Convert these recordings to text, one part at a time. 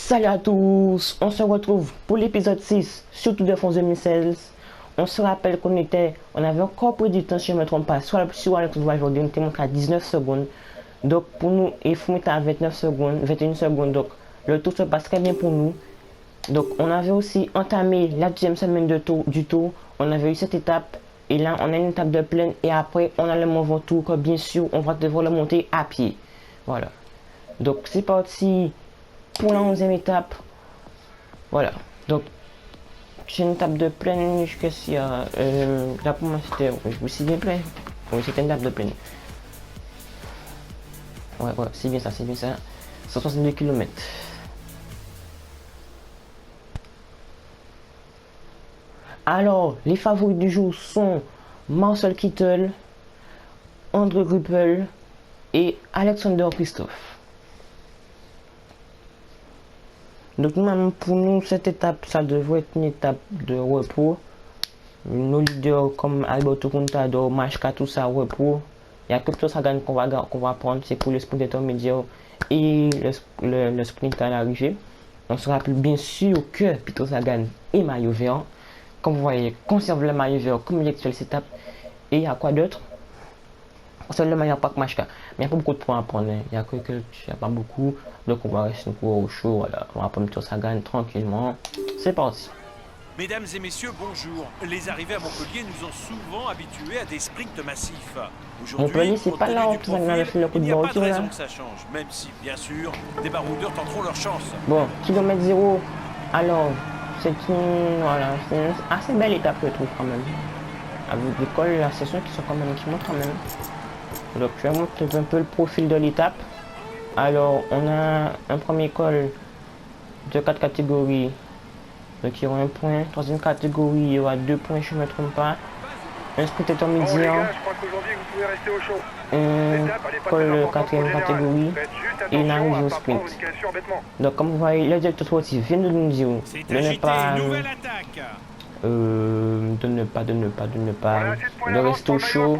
Salut à tous, on se retrouve pour l'épisode 6 sur Tour de France 2016. On se rappelle on avait encore pris du temps, si je ne me trompe pas, soit sur le tour aujourd'hui, on était monté à 19 secondes. Donc pour nous, il faut mettre à 29 secondes, 21 secondes. Donc le tour se passe très bien pour nous. Donc on avait aussi entamé la deuxième semaine du tour. On avait eu cette étape. Et là, on a une étape de plaine. Et après, on a le Mont Ventoux, que bien sûr, on va devoir le monter à pied. Voilà. Donc c'est parti pour la 11e étape. Voilà. Donc c'est une étape de plaine jusqu'à là pour moi c'était. Je me suis bien plaît. Oui, c'était une étape de plaine. Ouais, c'est bien ça, c'est bien ça. 162 km. Alors, les favoris du jour sont Marcel Kittel, André Greipel et Alexander Kristoff. Donc même pour nous, cette étape, ça devrait être une étape de repos. Nos leaders comme Alberto Contador, Machka, tout ça, repos. Il n'y a que Peter Sagan qu'on va prendre, c'est pour le sprint intermédiaire et le sprint à l'arrivée. On se rappelle bien sûr que Peter Sagan est maillot vert. Comme vous voyez, conserve le maillot vert comme il est sur cette étape. Et il y a quoi d'autre? Seul le maillot pas que Machka. Mais il n'y a pas beaucoup de points à prendre. Il n'y a pas beaucoup. Donc on va rester au chaud. Voilà. On va prendre Peter Sagan tranquillement. C'est parti. Mesdames et messieurs, bonjour. Les arrivées à Montpellier nous ont souvent habitués à des sprints massifs. Montpellier, c'est pas là où tout le coup de il n'y a pas de raison là. que ça change, même si, bien sûr, des baroudeurs tenteront leur chance. Bon, kilomètre 0. Alors, c'est une assez belle étape, je trouve, quand même. Avec des cols, la session qui montrent quand même. Donc, je vais montrer un peu le profil de l'étape. Alors, on a un premier col de 4 catégories. Donc, il y aura un point. Troisième catégorie, il y aura 2 points, je ne me trompe pas. Un sprint intermédiaire. Un col de 4e catégorie. Et une arrivée au sprint. Donc, comme vous voyez, le directeur sportif vient de nous dire de ne pas. De rester au chaud.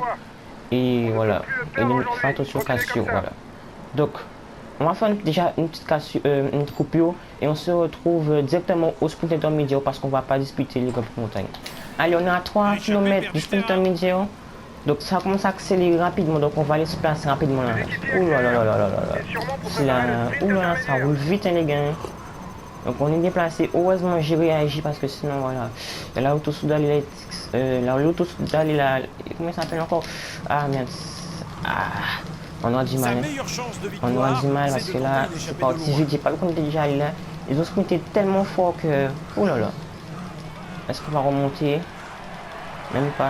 Et voilà. Et de faire attention aux cassures. Voilà. Donc, on va faire déjà une petite coupure et on se retrouve directement au sprint intermédiaire parce qu'on ne va pas disputer les grandes montagnes. Allez, on est à 3 km du sprint intermédiaire. Donc ça commence à accélérer rapidement, donc on va aller se placer rapidement là. Ouh là là là là là là. Ouh là là, ça roule vite hein, les gars. Donc on est déplacé. Heureusement j'ai réagi parce que sinon voilà. L'autosudal il est là. Comment ça s'appelle encore? Ah merde. Ah. On aura du mal. On aura du mal parce que là, c'est parti vite. J'ai pas vu qu'on était déjà allé là. Ils ont sprinté tellement fort que. Oh là là. Est-ce qu'on va remonter? Même pas.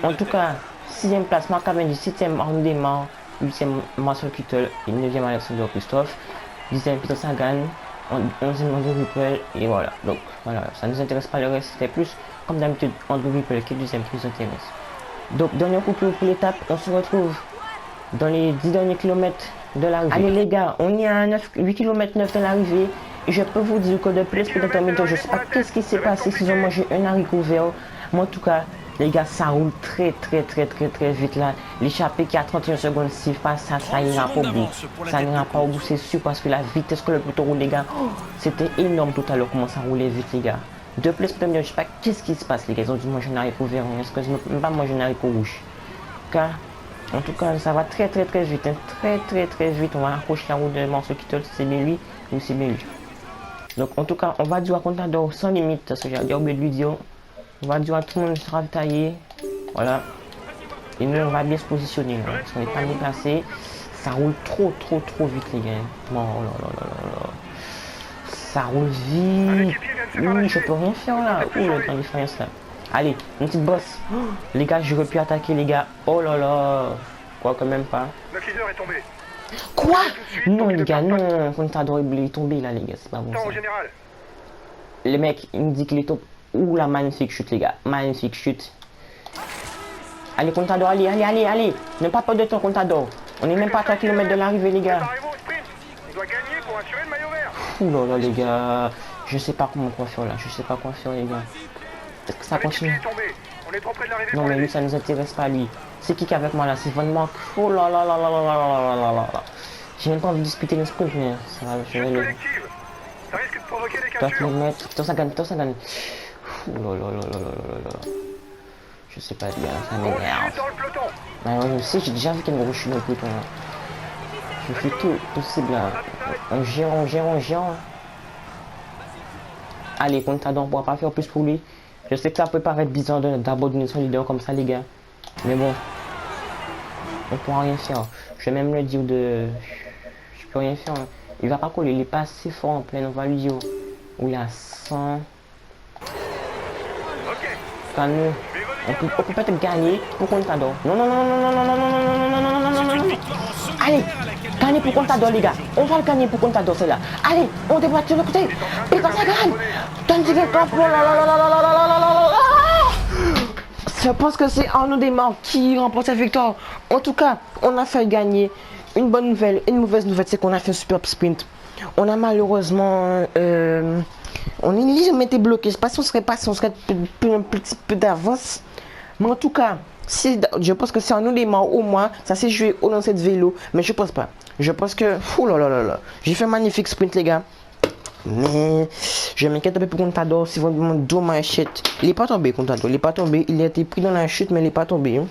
En tout cas, 6ème place, Marc Cavendish, 7ème Arnaud Démare, 8ème Marcel Kittel et 9ème Alexander Kristoff, 10ème Peter Sagan, 11ème André Greipel et voilà. Donc voilà, ça ne nous intéresse pas le reste. C'était plus comme d'habitude André Greipel qui est 2ème qui nous intéresse. Donc, dernière coupure pour l'étape, on se retrouve dans les 10 derniers kilomètres de l'arrivée. Allez les gars, on est à 8 km 9 de l'arrivée. Et je peux vous dire que depuis le sprint intermédiaire, je ne sais pas qu'est-ce qui s'est passé, s'ils ont mangé un haricot vert. Mais en tout cas, les gars, ça roule très vite là. L'échappée qui a 31 secondes, si pas ça n'ira pas au bout. Ça n'ira pas au bout, c'est sûr, parce que la vitesse que le peloton roule, les gars, c'était énorme tout à l'heure comment ça roulait vite, les gars. Depuis le sprint intermédiaire, je ne sais pas qu'est-ce qui se passe, les gars. Ils ont dû manger un haricot vert, est-ce que je ne peux pas manger un haricot rouge? Car, en tout cas, ça va très vite, hein. Très vite. On va accrocher la route de Marcel Kittel, c'est bien lui ou c'est bien lui. Donc en tout cas, on va dire à Contador sans limite, parce que j'ai oublié de lui dire. On va dire à tout le monde de se ravitailler. Voilà. Et nous, on va bien se positionner. Hein, parce qu'on n'est pas déplacé. Ça roule trop vite, les gars. Oh là. Ça roule vite. Oui, je peux rien faire là. Ouh, le temps différence là. Allez, une petite bosse. Oh, les gars, j'aurais pu attaquer, les gars. Oh là là. Quoi, quand même pas. Le leader est tombé. Quoi? Non les gars, non, Contador il est tombé là les gars, c'est pas bon ça. Le mec il me dit qu'il est tombé. Ouh la magnifique chute les gars, magnifique chute. Allez Contador, allez. Ne pas perdre de temps Contador. On est même pas à 3 km de l'arrivée les gars. Ouh là là les gars, je sais pas comment quoi faire là, les gars. Est-ce que ça continue? Non mais lui ça nous intéresse pas lui. C'est qui avec moi là? C'est Van Mark. Oh là là. J'ai même pas envie de disputer le sprint, mais ça va, je vais le. Ça risque de provoquer des 4 captures. km, putain ça gagne, putain ça gagne. Ouh là là là là là là là. Je sais pas, les gars, ça Grosse m'énerve. chute dans le peloton. Ouais, ouais, je sais, j'ai déjà vu qu'il y a une grosse chute dans le peloton. Là. Je fais tout possible là. En géant, en géant, en géant. Allez, Contador, on pourra pas faire plus pour lui. Je sais que ça peut paraître bizarre d'abandonner son leader comme ça, les gars. Mais bon, on pourra rien faire. Je vais même le dire de. Je peux rien faire. Hein. Il va pas coller, il est pas assez fort en pleine. On va lui dire. Où il a 100. Ok. Calme. On peut peut-être gagner pour Contador. Non, non, non, non, non, non, non, non, non, non, non, non, non, non, non, non. Allez, gagner pour Contador, les gars. On va le gagner pour Contador, c'est là. Allez, on débat sur le côté. Et quand ça gagne, donne le top. Je pense que c'est Arnaud Desmar qui remporte cette victoire. En tout cas, on a fait gagner. Une bonne nouvelle, une mauvaise nouvelle, c'est qu'on a fait un super sprint. On a malheureusement, on est légèrement été bloqué. Je sais pas si on serait passé, on serait un petit peu d'avance. Mais en tout cas, je pense que c'est Arnaud Desmar au moins. Ça s'est joué au lancer de vélo, mais je pense pas. Je pense que, ouh là là là là, j'ai fait un magnifique sprint les gars. Mais je m'inquiète un peu pour Contador, c'est vraiment dommage. Shit. Il est pas tombé, Contador, il est pas tombé. Il a été pris dans la chute, mais il est pas tombé. Hein.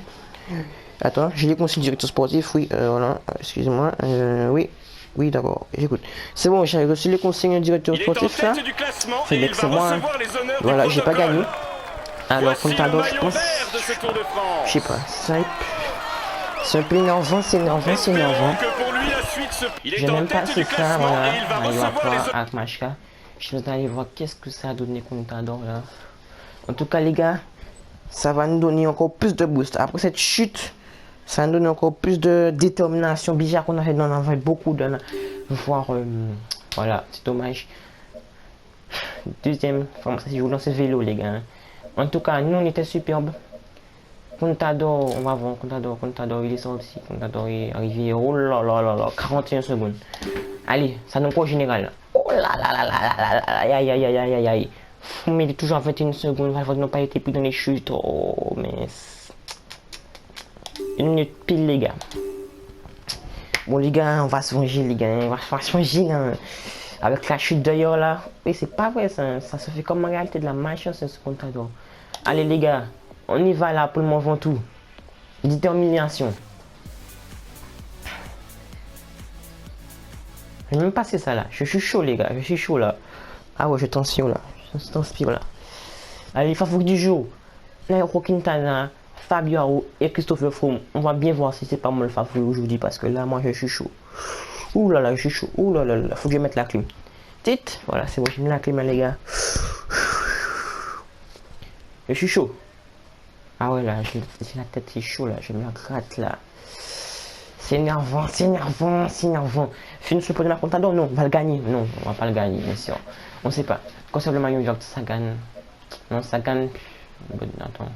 Attends, je l'ai conseillé directeur sportif, oui, voilà, excusez-moi, oui, oui, d'accord, j'écoute. C'est bon, j'ai reçu les conseils du directeur sportif, là. C'est bien que c'est moi. Voilà, j'ai pas gagné. Alors, Contador, je pense. Je sais pas, ça. C'est un peu énervant, c'est énervant, c'est énervant. Je n'aime pas c'est ça, voilà. Allez, on va voir avec Machka. Je vais aller voir qu'est-ce que ça a donné Contador là. En tout cas, les gars, ça va nous donner encore plus de boost. Après cette chute, ça va nous donner encore plus de détermination. Bizarre qu'on a fait dans l'envoi beaucoup de voir. Voilà, c'est dommage. Deuxième forme, ça s'est joué dans ce vélo, les gars. En tout cas, nous on était superbes. Contador, on va voir Contador, il est sorti, Contador est arrivé, oh là là là là, 41 secondes. Allez, ça nous au général. Oh là là là là là là, aïe aïe aïe aïe aïe aïe. Mais il est toujours à 21 secondes, Valverde n'a pas été pris dans les chutes, oh mais... Une minute pile les gars. Bon les gars, on va se venger les gars, on va se venger hein. Avec la chute d'ailleurs là. Oui c'est pas vrai ça se fait comme en réalité de la malchance ce Contador. Allez les gars. On y va là pour le moment tout. Détermination. Je vais même passer ça là. Je suis chaud les gars. Je suis chaud là. Ah ouais, je tension là. Je transpire là. Allez, les favoris du jour. Nairo Quintana, Fabio Aru et Christopher Froome. On va bien voir si c'est pas moi le favori aujourd'hui parce que là, moi je suis chaud. Ouh là là, je suis chaud. Ouh là là là. Faut que je mette la clim. Tite. Voilà, c'est bon, je mets la clim les gars. Je suis chaud. Ah ouais là, j'ai la tête c'est chaud là, je me la gratte là. C'est énervant, c'est énervant, c'est énervant. Fini ce premier Contador, non, on va le gagner. Non, on va pas le gagner, bien sûr. On sait pas. Conserve le maillot, genre ça gagne. Non, ça gagne. Bon, attends.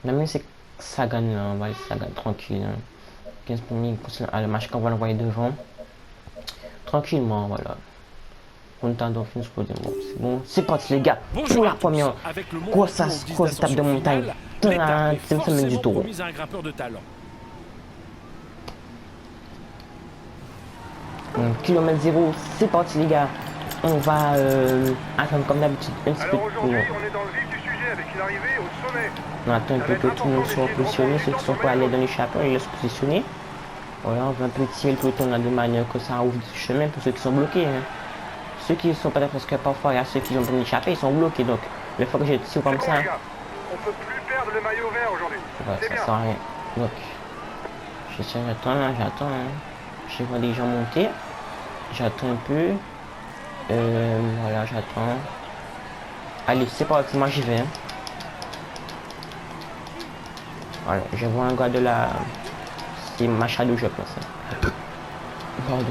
La mieux c'est que ça gagne là, on va laisser ça gagne tranquille. Hein. 15 premiers, le match qu'on va l'envoyer devant. Tranquillement, voilà. Contador finit ce podium. Bon, c'est bon. C'est parti les gars. Pour la première grosse étape de montagne. Dans la deuxième semaine du tour. Kilomètre 0, c'est parti les gars. On va attendre comme d'habitude un petit peu. Alors aujourd'hui, on est dans le vif du sujet avec une arrivée au sommet. On attend un peu que tout le monde soit positionné. Ceux qui sont pas allés dans les chapeaux, ils laissent positionner. Voilà, on va un peu tirer le peloton là de manière que ça ouvre du chemin pour ceux qui sont bloqués. Hein. Ceux qui sont pas parce que parfois il y a ceux qui ont bien échappé, ils sont bloqués. Donc, il faut que je tire comme ça. On peut plus perdre le maillot vert aujourd'hui. Ouais, ça sert à rien. Donc, j'attends là, j'attends. Hein. Je vois des gens monter. J'attends un peu. Voilà, j'attends. Allez, c'est parti, moi j'y vais. Hein. Voilà, je vois un gars de la... C'est Machado, je pense. Hein. Pardon.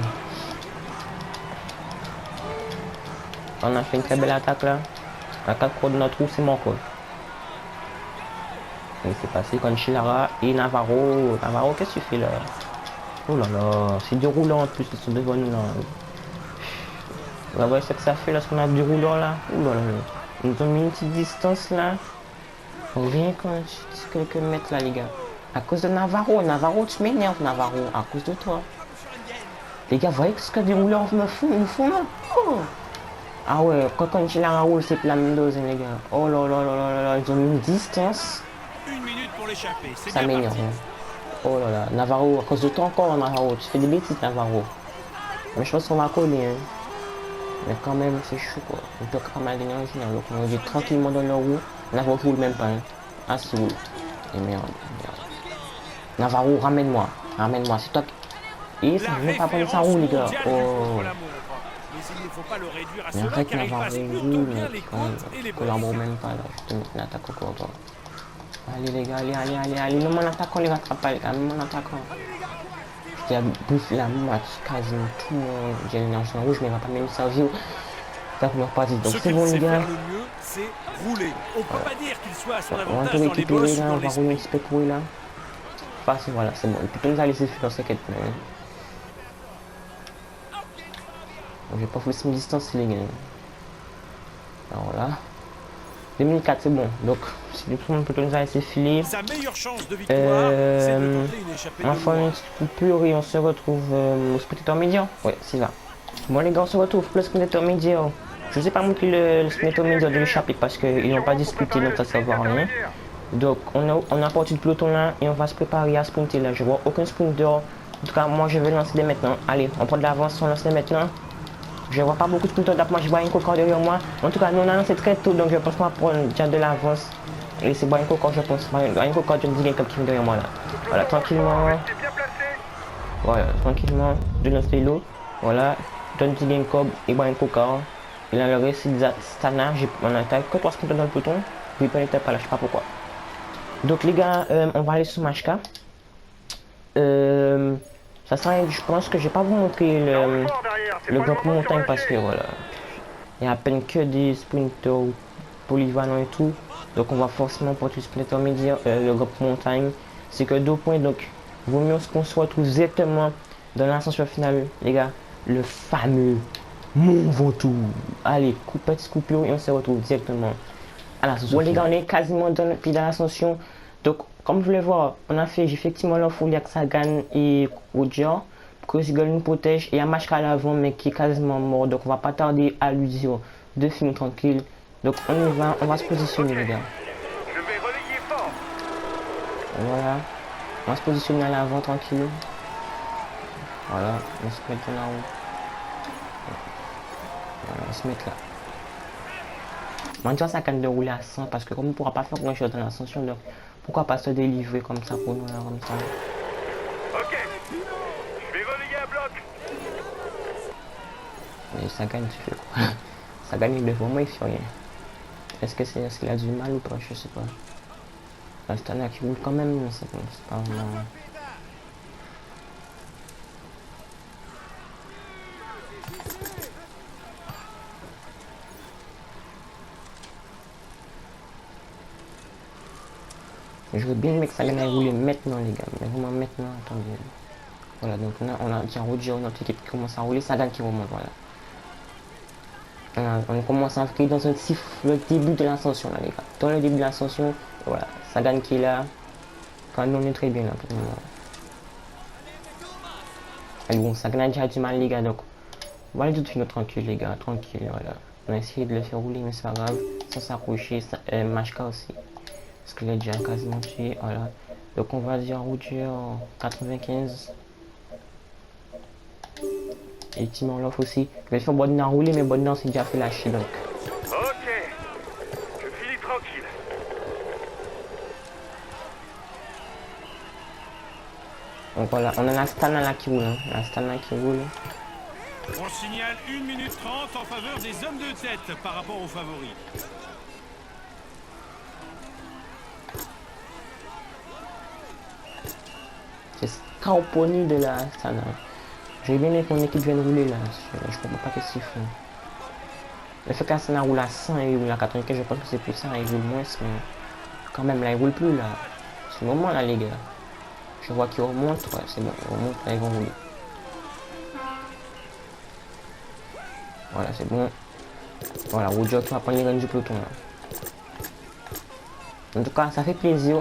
On a fait une très belle attaque là. La 4 cours de notre roue, c'est mon code. Et c'est passé quand Chilara et Navarro. Navarro, qu'est-ce que tu fais là? Oh là là, c'est du roulant en plus, ils sont devant nous là. Vous voyez ce que ça fait lorsqu'on a du roulant là? Oh là là. Ils nous ont mis une petite distance là. Rien quand quelques mètres là les gars. À cause de Navarro. Navarro, tu m'énerves Navarro. À cause de toi. Les gars, vous voyez ce que des rouleurs me font là? Oh. Ah ouais, quand il a un roule, c'est la même dose, les gars. Oh là là là là là, ils ont mis une distance. 1 minute pour l'échapper, c'est Ça bien m'énerve. parti. Hein. Oh là là, Navarro, à cause de toi encore, Navarro. Tu fais des bêtises, Navarro. Mais je pense qu'on va coller. Hein. Mais quand même, c'est chaud quoi. On peut pas mal d'énergie. Hein. Donc on est tranquillement dans leur roue. Navarro roule même pas. Hein. Ah, si roule. Et merde, merde. Navarro, ramène-moi. Ramène-moi, c'est toi qui. Et ça ne veut pas prendre sa roue, les gars. Oh. Mais il ne faut pas le réduire à Mais cela arrête car il Navarro, passe plutôt roule, bien mec. les côtes et les bosses. Collabore même pas là. Je te mets une attaque au corps. Allez les gars, allez. Non, mon attaquant, les rattrape pas, les gars. Mon attaquant. Il a bouffé la match quasiment tout le monde. J'ai l'énergie en rouge, mais il va pas même servir. La première partie. Donc Ce c'est qu'il bon, les sait gars. faire le mieux, c'est rouler. On peut pas dire qu'il soit à son On va avantage tout dans les récupérer bosses ou là, dans on va rouler un l'esprit. petit peu courir là. Facile, voilà, c'est bon. Et puis tout nous a laissé faire cette quête. Je vais pas foutre une distance, les gars. Alors là. 2004, c'est bon. Donc, si tout le monde peut nous a laissé filer. Sa meilleure chance de victoire, c'est de tenter une échappée On de va faire loin. une petite coupure et on se retrouve au spectateur média. Ouais, c'est là. Bon, les gars, on se retrouve pour le spectateur média. Je sais pas montrer le spectateur média de l'échappée parce qu'ils n'ont pas discuté, donc ça ne sert à rien. Donc, on a parti de peloton là et on va se préparer à sprinter là. Je vois aucun sprinter. En tout cas, moi, je vais lancer dès maintenant. Allez, on prend de l'avance, on lance dès maintenant. Je vois pas beaucoup de sprinters d'après moi, je vois une coca derrière moi. En tout cas, nous on a lancé très tôt, donc je pense qu'on va prendre déjà de l'avance. Et c'est une coca, je pense. Une coca, je me dis comme qui est derrière moi là. Voilà, tranquillement. Restez bien placé. Voilà, tranquillement. Je lance les lots. Voilà, donne petit game cob et bois une coca. Et là, le reste, c'est Stana. On a que 3 sprinters dans le peloton. Puis pas l'étape là, je sais pas pourquoi. Donc les gars, on va aller sur Mashka. Ça sert, je pense que je vais pas vous montrer le groupe montagne parce que voilà, il y a à peine que des sprinters polyvalents et tout. Donc on va forcément porter le sprinter média, le groupe montagne. C'est que 2 points, donc vaut mieux qu'on se retrouve directement dans l'ascension finale, les gars. Le fameux Mont Ventoux. Allez, petite coupure et on se retrouve directement à l'ascension. Bon les gars, on est quasiment dans le pied de l'ascension. Donc comme vous voulez voir, on a fait effectivement l'offre avec Sagan et Roger pour que Sigol nous protège. Et il y a Mashka à l'avant mais qui est quasiment mort. Donc on va pas tarder à lui dire de finir tranquille. Donc on y va, on va se positionner les gars. Je vais relayer fort. Voilà. On va se positionner à l'avant tranquille. Voilà, on va se mettre là-haut. Voilà, on va se mettre là. On va ça de rouler à 100 parce que comme on ne pourra pas faire grand chose dans l'ascension, donc pourquoi pas se délivrer comme ça pour nous là comme ça. Ok. Je vais relayer un bloc. Mais ça gagne, tu fais quoi? Ça gagne devant moi, il fait rien. Est-ce qu'il a du mal ou pas? Je sais pas. L'Astana qui roule quand même, mais c'est pas vraiment. Je veux bien que ça gagne à rouler maintenant les gars, mais vraiment maintenant, attendez. Voilà, donc là on a déjà Roger, notre équipe qui commence à rouler, ça gagne qui remonte, voilà. On commence à entrer dans un siffle le début de l'ascension là les gars. Dans le début de l'ascension, voilà, ça gagne qui est là. Quand nous on est très bien là pour le moment. Et bon, ça gagne déjà du mal les gars, donc on va aller tout de suite tranquille les gars, tranquille, voilà. On a essayé de le faire rouler mais c'est pas grave, sans s'accrocher, Mashka aussi. Parce qu'il est déjà quasiment tué, voilà. Donc on va dire Roger 95. Et Timon l'offre aussi. Je vais faire Bodna rouler, mais Bodna s'est déjà fait lâcher donc. Ok. Je finis tranquille. Donc voilà, on a la Stana là qui roule, hein. La Stana qui roule. On signale 1 minute 30 en faveur des hommes de tête par rapport aux favoris. C'est Scarponi de la Stana. J'ai bien aimé que mon équipe vienne rouler là. Je comprends pas qu'est-ce qu'ils font. Le fait qu'Astana roule à 100 et il roule à 95, je pense que c'est plus ça, il roule moins, mais quand même là, il roule plus là. C'est le moment là les gars. Je vois qu'il remonte, ouais, c'est bon, il remonte, là ils vont rouler. Voilà, c'est bon. Voilà, Roger qui va prendre les rênes du peloton là. En tout cas, ça fait plaisir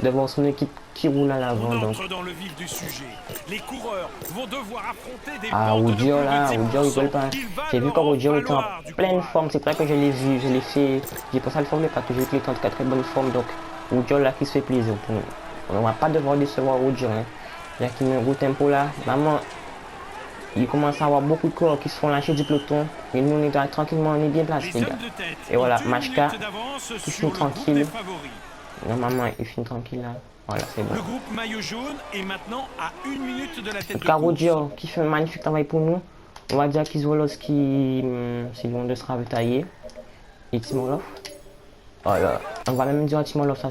de voir son équipe qui roule à l'avant. On Donc, entre dans le vif du sujet. Les coureurs vont devoir affronter des ah, pentes de Roger plus là, de Roger il 10%. vole pas. Il va J'ai vu leur quand Roger était en falloir du pleine courage. forme, c'est pour ça que je l'ai vu, je l'ai fait. J'ai pas ça le former parce que j'ai vu qu'il était en très très bonne forme. Donc, Roger là qui se fait plaisir pour nous. On va pas devoir décevoir Roger. Hein. Il y a qui met un gros tempo là. Maman, il commence à avoir beaucoup de corps qui se font lâcher du peloton. Et nous, on est là, tranquillement, on est bien placés, Les les gars. hommes de tête Et voilà, ont une match K, minute d'avance qui sur finit le groupe tranquille. des favoris. Normalement, il finit tranquille là. Voilà, c'est bon. Le groupe maillot jaune est maintenant à 1 minute de la tête de Car course. Roger qui fait un magnifique travail pour nous. On va dire qu'Izvolowski, c'est loin de se ravitailler. Et Timolov. Voilà. On va même dire à Timolov, ça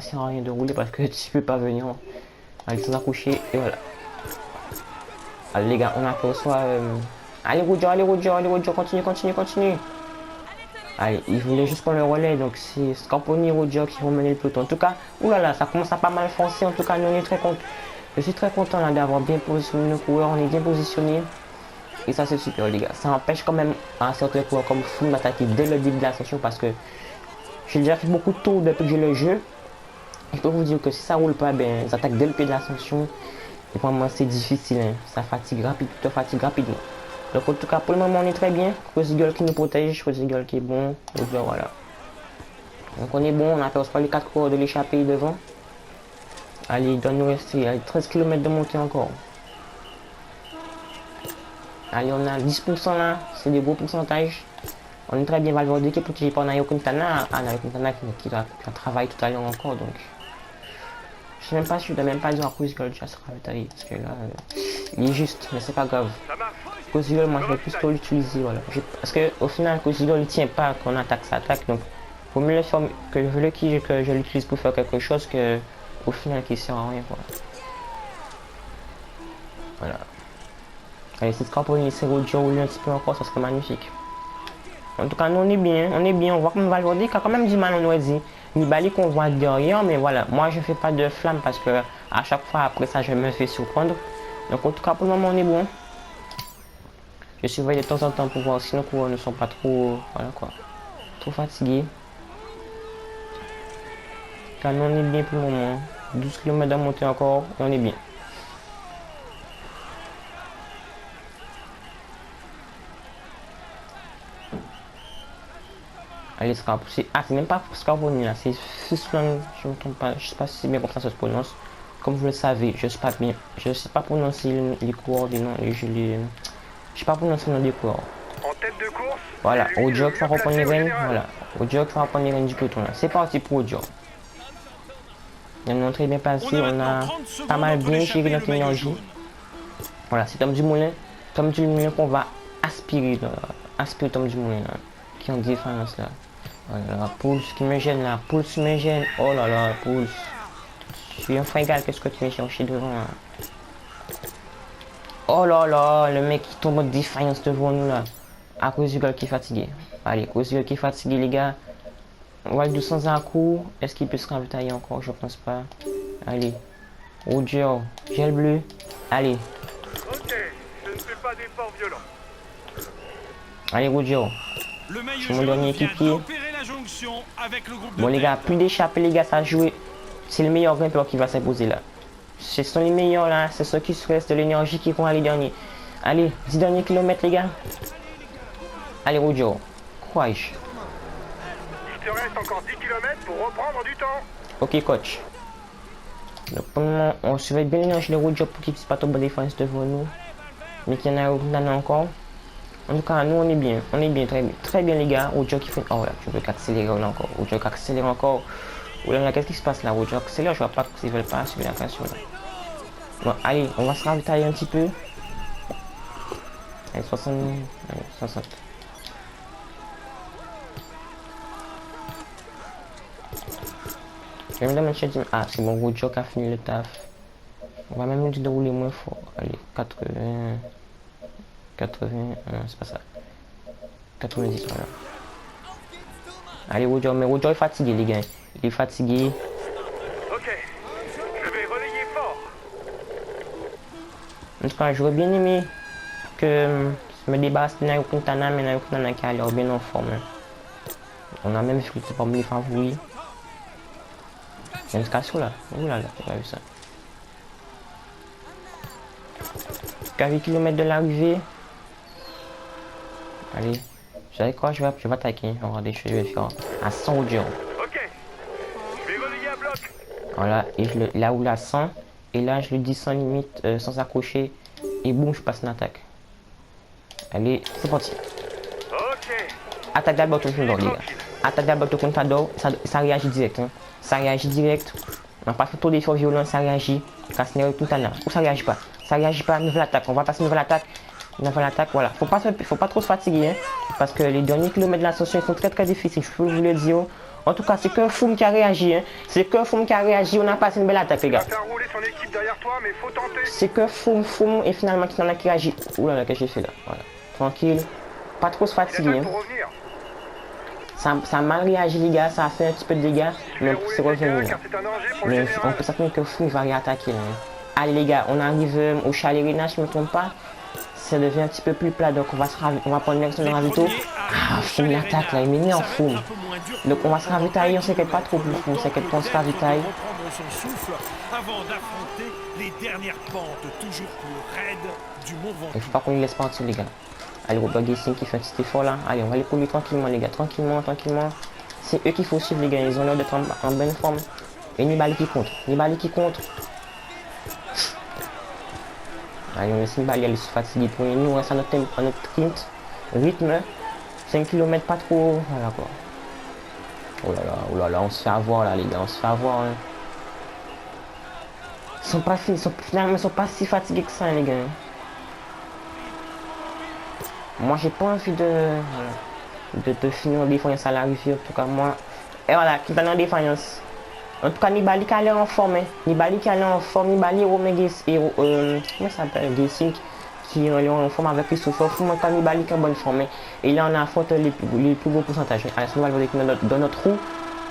sert à rien de rouler parce que tu peux pas venir. Allez, sans accoucher. Et voilà. Allez les gars, on aperçoit. Allez Roger, allez Roger, allez Roger, continue, continue, continue. Allez, il voulait juste prendre le relais, donc c'est Scarponi et Roger qui vont mener le peloton. En tout cas, oulala, ça commence à pas mal foncer. En tout cas, nous on est très contents. Je suis très content là d'avoir bien positionné nos coureurs, on est bien positionnés. Et ça c'est super les gars. Ça empêche quand même un certain coureur comme Froome d'attaquer dès le début de l'ascension parce que j'ai déjà fait beaucoup de tours depuis que j'ai le jeu. Je peux vous dire que si ça roule pas, ben ils attaquent dès le pied de l'ascension. Et vraiment c'est difficile, hein. Ça fatigue rapidement. Donc en tout cas pour le moment on est très bien. Koscielny qui nous protège, Koscielny qui est bon. Donc voilà. Donc on est bon, on aperçoit les 4 coureurs de l'échappée devant. Allez, il doit nous rester 13 km de montée encore. Allez, on a 10% là, c'est des gros pourcentages. On est très bien Valverde qui est protégé par Nairo Quintana. Ah, Nairo Quintana qui a travaillé tout à l'heure encore, donc... Je sais même pas si je dois même pas dire à Koscielny déjà se ravitailler, parce que là, il est juste, mais c'est pas grave. Ça marche. Koscielny, moi je vais plutôt l'utiliser, voilà. Parce que au final, Koscielny ne tient pas qu'on attaque sa attaque, donc faut mieux le faire que je l'utilise pour faire quelque chose que au final qui sert à rien, quoi. Voilà. Allez, c'est Scarponi, c'est Roger rouler un petit peu encore, ça serait magnifique. En tout cas, nous on est bien, on voit comme Valverde qui a quand même du mal, on aurait dit. Nibali qu'on voit derrière, mais voilà, moi je fais pas de flamme parce que à chaque fois après ça je me fais surprendre. Donc en tout cas pour le moment on est bon. Je surveille de temps en temps pour voir si nos coureurs ne sont pas trop, voilà quoi, trop fatigués. Car nous on est bien pour le moment. 12 km de montée encore et on est bien. Allez, Scarponi. Ah, c'est même pas Scarponi là, c'est Fisland, je me trompe pas, je sais pas si c'est bien comme ça se prononce. Comme vous le savez, je sais pas prononcer les coureurs des noms, je sais pas prononcer le nom des coureurs. En tête de course. Voilà, c'est lui Roger le qui va mieux reprendre les placé au rênes, général. voilà. Roger qui va reprendre les rênes du peloton là. C'est parti pour Roger. Il nous a très bien passé, on a pas mal bien géré notre énergie. Voilà, c'est Tom Dumoulin. Tom Dumoulin qu'on va aspirer là. Aspirer Tom Dumoulin là. Qui est en défense là. Voilà, Pouls qui me gêne là. Pouls me gêne. Oh là là, Pouls. Je suis un fringal, qu'est-ce que tu viens chercher devant là? Oh là là, le mec qui tombe en défiance devant nous là. À cause du gars qui est fatigué. Allez, cause du gars qui est fatigué les gars. On va le 200 à coup. Est-ce qu'il peut se ravitailler encore? Je pense pas. Allez. Roger, gel bleu. Allez. Ok, je ne fais pas d'efforts violents. Allez Roger. Le maillot C'est mon jaune dernier vient équipier. d'opérer la jonction avec le groupe de Bon les tête. gars, plus d'échapper les gars, ça a joué. C'est le meilleur grimpeur qui va s'imposer là. Ce sont les meilleurs là, c'est ceux qui se restent de l'énergie qui vont aller dernier. Allez, 10 derniers kilomètres les gars. Allez Roger, courage. Il te reste encore 10 km pour reprendre du temps. Ok coach. Donc pour le moment, on surveille bien l'énergie de Roger pour qu'il ne puisse pas tomber en défense devant nous. Mais qu'il y en a encore. En tout cas, nous on est bien, très bien les gars. Roger qui fait... Oh là, tu veux qu'accélérer là encore. Roger qui accélère encore. Oh là là, qu'est-ce qui se passe là? Roger accélère, je vois pas s'ils veulent pas sur l'accélération là. Bon, allez, on va se ravitailler un petit peu. Allez, 60... Allez, 60. Je vais me demander, ah, c'est bon, Roger qui a fini le taf. On va même lui dire de rouler moins fort. Allez, 80... 80... Non, c'est pas ça. 90, voilà. Allez, Roger, mais Roger est fatigué, les gars. Il est fatigué. Ok, je vais relayer fort. En tout cas, j'aurais bien aimé que je me débarrasse de Nairo Quintana, mais Nairo Quintana qui a l'air bien en forme. On a même vu que c'est parmi les favoris. Il y a une cassure là. Ouh là là, j'ai pas vu ça. 8 km de l'arrivée. Allez. Vous savez quoi, je vais attaquer. Regardez, je vais faire à 100 audio. Ok. Je vais reléguer à bloc. Voilà, et là où la 100. Et là, je le dis sans limite, sans accrocher. Et boum, je passe une attaque. Allez, c'est parti. Ok. Attaque d'abord tout le monde, les gars. Attaque d'abord tout le monde, ça réagit direct. Hein. Ça réagit direct. On n'a pas fait trop d'efforts violents, ça réagit. Casse-nerf tout à l'heure. Ou ça réagit pas. Ça réagit pas. Nouvelle attaque. On va passer nouvelle attaque. Nouvelle attaque, voilà. Faut pas trop se fatiguer. Hein, parce que les derniers kilomètres de l'ascension ils sont très très difficiles. Je peux vous le dire. En tout cas, c'est que Foum qui a réagi. Hein. C'est que Foum qui a réagi. On a passé une belle attaque, les gars. Va faire rouler son équipe derrière toi, mais faut tenter. C'est que Foum et finalement qui en a qui réagit. Ouh là là, qu'est-ce que j'ai fait là. Voilà. Tranquille. Pas trop se fatiguer. Hein. Pour revenir. Ça a mal réagi, les gars. Ça a fait un petit peu de dégâts. Mais c'est revenu. Là. Car c'est un danger pour le Mais on général. peut s'attendre que Foum va réattaquer. Là. Allez, les gars, on arrive au chalet Rena, je ne me trompe pas. Ça devient un petit peu plus plat, donc on va prendre une direction de ravito. Ah, Foum l'attaque là, il m'énerve Foum. Donc on va se ravitailler, on s'inquiète pas trop pour Foum, on s'inquiète pas, on se ravitaille. Reprendre son souffle avant d'affronter les dernières pentes toujours plus raides du Mont Il Ventoux. faut pas qu'on lui laisse partir, les gars. Allez, Robert Gessing qui fait un petit effort là. Allez, on va les couler tranquillement, les gars, tranquillement. C'est eux qu'il faut suivre, les gars, ils ont l'air d'être en bonne forme. Et Nibali qui compte, Allez, on laisse Nibali aller se fatiguer pour nous, on reste à notre rythme. 5 km pas trop, voilà quoi. Oh là là, on se fait avoir là les gars, on se fait avoir. Hein. Finalement, ils sont pas si fatigués que ça les gars. Moi j'ai pas envie de finir en défense à l'arrivée, en tout cas moi. Et voilà, qui est en défense. En tout cas, Nibali qui allait en forme. Nibali, Romain et comment ça s'appelle, Gessing qui est en forme avec Christopher. Foum, en tout cas, Nibali qui est en bonne forme. Et là, on affronte les plus gros pourcentages. Alessandro Valverde dans notre roue.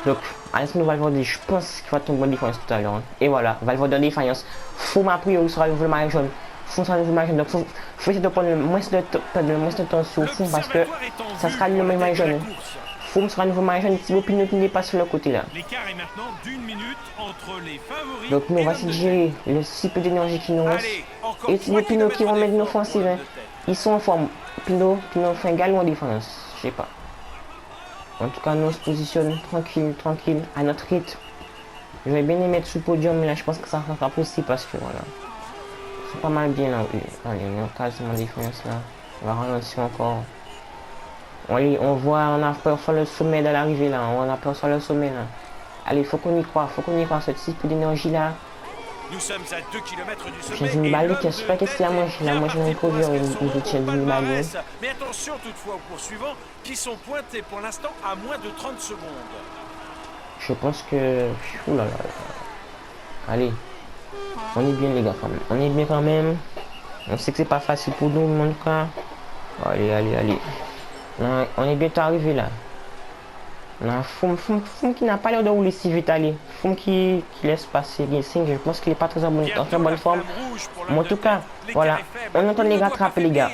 Donc, Alessandro Valverde, je pense qu'il va tomber en défense tout à l'heure. Hein. Et voilà, Valverde en défense. Foum a priori sera le maillot jaune. Foum sera le maillot jaune. Donc, faut essayer de prendre le moins de temps sur Foum parce que ça sera le maillot jaune. Foum sera un nouveau maillot jaune. Thibaut Pinot qui n'est pas sur le côté là. L'écart est maintenant d'1 minute entre les favoris. Donc nous on va essayer de gérer le si peu d'énergie qui nous reste. Et Thibaut Pinot qui remet une offensive. Hein. Ils sont en forme. Pinot fait un galon en défense. Je sais pas. En tout cas nous on se positionne tranquille, à notre rythme. Je vais bien les mettre sous le podium, mais là je pense que ça sera pas possible parce que voilà. C'est pas mal bien là. Allez, on est quasiment en défense là. On va ralentir encore. On voit, on a peur sur le sommet de l'arrivée là. On a peur sur le sommet là. Allez, faut qu'on y croit, ce type d'énergie là. Nous sommes à 2 km du sommet. J'ai Nibali qui a, je sais pas qu'est-ce qu'il a mangé là. Moi j'ai un produit une routine de Nibali. Mais attention toutefois aux poursuivants qui sont pointés pour l'instant à moins de 30 secondes. Je pense que. Ouh là là. Allez. On est bien les gars quand même. On est bien quand même. On sait que c'est pas facile pour nous mais en tout cas. Allez. On est bientôt arrivé là. On a Foum qui n'a pas l'air de rouler si vite, allez. Foum qui laisse passer Gessing, je pense qu'il n'est pas très en bonne forme. Mais en tout cas, voilà. On entend les rattraper les gars.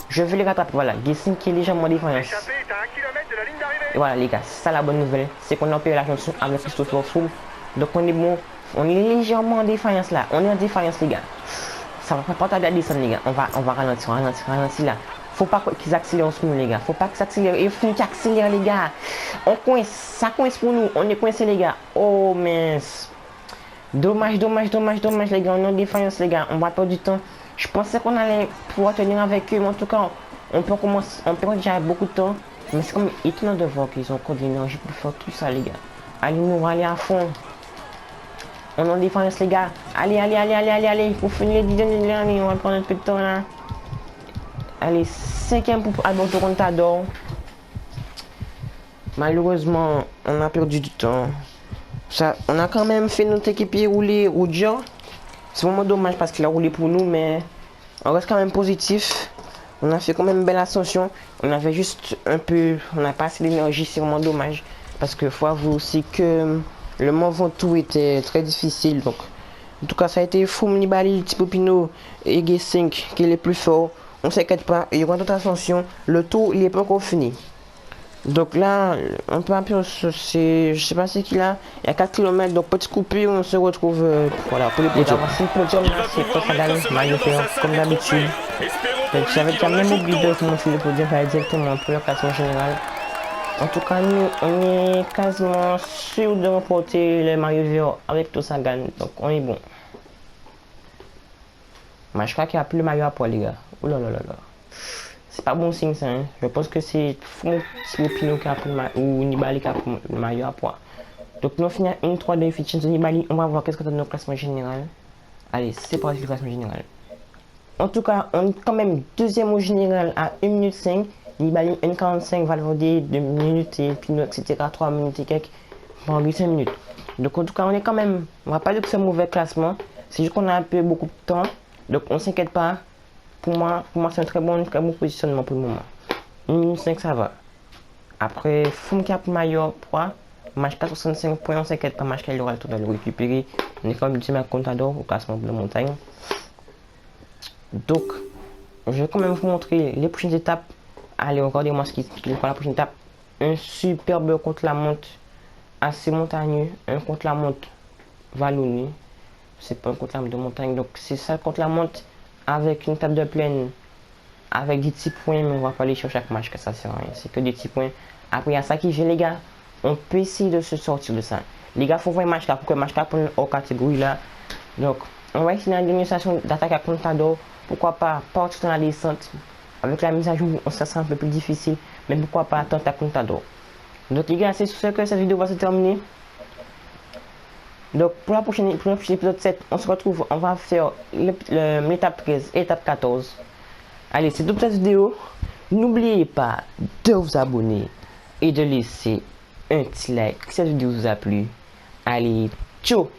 Je veux les rattraper, voilà. Gessing qui est légèrement défense. Échappé, t'as 1 km de la ligne d'arrivée. Et voilà les gars, c'est ça la bonne nouvelle. C'est qu'on a payé la chanson avec Christopher Foum. Donc on est bon. On est légèrement en défaillance là. On est en défaillance les gars. Ça va pas tarder à descendre les gars. On va ralentir là. Faut pas qu'ils accélèrent en ce moment les gars. Faut pas qu'ils accélèrent. Et Foum qui accélère les gars. On coince. Ça coince pour nous. On est coincé les gars. Oh mince. Dommage les gars. On est en défaillance les gars. On va perdre du temps. Je pensais qu'on allait pouvoir tenir avec eux. Mais en tout cas, on peut commencer. On perd déjà beaucoup de temps. Mais c'est comme étonnant de voir qu'ils ont encore de l'énergie pour faire tout ça les gars. Allez, nous on va aller à fond. On est en défense les gars. Allez. Pour finir les 10 dernières années, on va prendre un peu de temps là. Allez, 5e pour Alberto Contador. Malheureusement, on a perdu du temps. Ça, on a quand même fait notre équipier rouler Roger. C'est vraiment dommage parce qu'il a roulé pour nous, mais on reste quand même positif. On a fait quand même une belle ascension. On avait juste un peu, on n'a pas assez d'énergie, c'est vraiment dommage. Parce que faut avouer aussi que le Mont Ventoux était très difficile. Donc, en tout cas, ça a été Foum, Nibali, Thibaut Pinot et Gessing qui est les plus forts. On s'inquiète pas, il y aura d'autres ascensions. Le tour, il n'est pas encore fini. Donc là, un peu c'est, je sais pas c'est qui là, il y a 4 km, donc petite coupure, on se retrouve voilà, pour les podiums. Voici le podium là, c'est Todd Sagan, Mario Fer, comme d'habitude. Donc j'avais déjà même oublié de vous montrer le podium, pas directement pour le classement général. En tout cas, nous, on est quasiment sûr de remporter le Mario Fer avec Todd Sagan, donc on est bon. Mais je crois qu'il n'y a plus le Mario à poil, les gars. Ouh là là là là. C'est pas bon signe ça, hein. Je pense que c'est Pino qui a pris le ou Nibali qui a pris le maillot à poids. Donc nous on finit à 1-3 de efficience de Nibali. On va voir qu'est-ce que ça donne au classement général. Allez, c'est parti le classement général. En tout cas, on est quand même deuxième au général à 1 minute 5. Nibali 1,45, Valverde 2 minutes et Pino etc. 3 minutes et quelques. Bon, 5 minutes. Donc en tout cas, on est quand même, on va pas dire que c'est un mauvais classement. C'est juste qu'on a un peu beaucoup de temps. Donc on s'inquiète pas. Pour moi c'est un très bon positionnement pour le moment. 1 minute 5 ça va. Après, Fum qui a pour maillot 3, match 465 points, on s'inquiète pas, match qu'il aura le tour de le récupérer. On est comme deuxième à Contador au classement de la montagne. Donc, je vais quand même vous montrer les prochaines étapes. Allez, regardez-moi ce qui est pour la prochaine étape. Un superbe contre la montre assez montagneux, un contre la montre vallonné. C'est pas un contre la montre de montagne, donc c'est ça contre la montre. Avec une table de plaine, avec des petits points, mais on va pas aller sur chaque match, que ça sert à rien, c'est que des petits points. Après, il y a ça qui vient, les gars, on peut essayer de se sortir de ça. Les gars, faut voir un match là, pour que le match là pour une autre catégorie là. Donc, on va essayer dans la dernière station d'attaque à Contador. Pourquoi pas partir dans la descente. Avec la mise à jour, ça sera un peu plus difficile, mais pourquoi pas attendre à Contador. Donc, les gars, c'est sur ce que cette vidéo va se terminer. Donc pour la prochaine épisode 7, on se retrouve, on va faire l'étape 13 et l'étape 14. Allez, c'est tout pour cette vidéo. N'oubliez pas de vous abonner et de laisser un petit like si cette vidéo vous a plu. Allez, ciao!